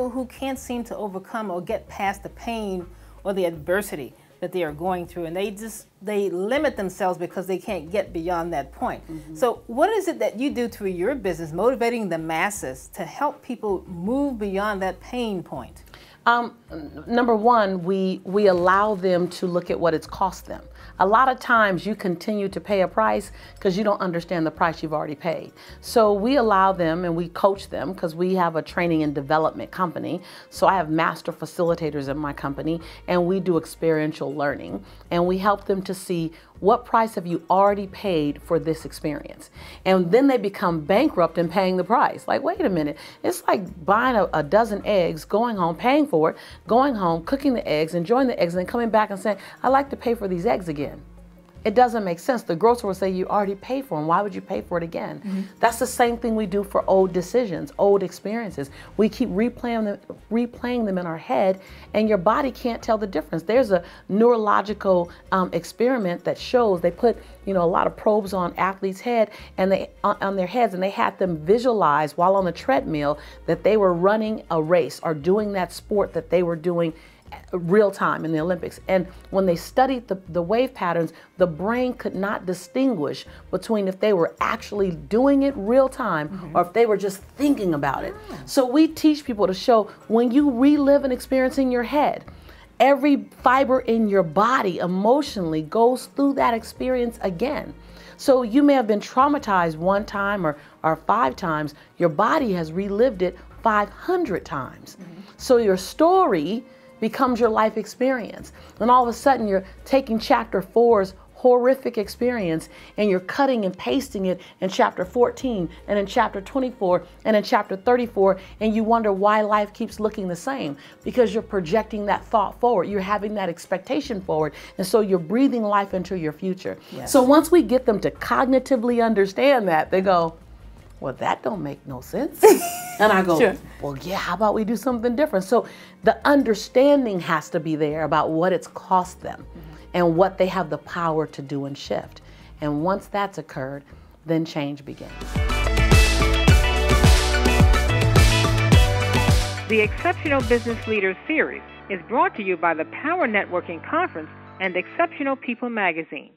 people who can't seem to overcome or get past the pain or the adversity that they are going through, and they limit themselves because they can't get beyond that point. So what is it that you do through your business, motivating the masses to help people move beyond that pain point? Number one, we allow them to look at what it's cost them. A lot of times you continue to pay a price because you don't understand the price you've already paid. So we allow them and we coach them because we have a training and development company. So I have master facilitators in my company, and we do experiential learning, and we help them to see what price have you already paid for this experience. And then they become bankrupt in paying the price. Like, wait a minute, it's like buying a dozen eggs, going home, paying for it, going home, cooking the eggs, enjoying the eggs, and then coming back and saying, I'd like to pay for these eggs again. It doesn't make sense. The grocer will say, you already paid for them. Why would you pay for it again? That's the same thing we do for old decisions, old experiences. We keep replaying them in our head, and your body can't tell the difference. There's a neurological experiment that shows they put a lot of probes on athletes' head and on their heads, and they had them visualize while on the treadmill that they were running a race or doing that sport that they were doing real time in the Olympics. And when they studied the wave patterns, the brain could not distinguish between if they were actually doing it real time or if they were just thinking about it. So we teach people to show when you relive an experience in your head, every fiber in your body emotionally goes through that experience again. So you may have been traumatized one time or 5 times. Your body has relived it 500 times. So your story becomes your life experience. And all of a sudden you're taking chapter 4's horrific experience and you're cutting and pasting it in chapter 14 and in chapter 24 and in chapter 34, and you wonder why life keeps looking the same, because you're projecting that thought forward. You're having that expectation forward, and so you're breathing life into your future. So once we get them to cognitively understand that, they go, well, that don't make no sense. And I go, well, yeah, how about we do something different? So the understanding has to be there about what it's cost them and what they have the power to do and shift. And once that's occurred, then change begins. The Exceptional Business Leaders Series is brought to you by the Power Networking Conference and Exceptional People magazine.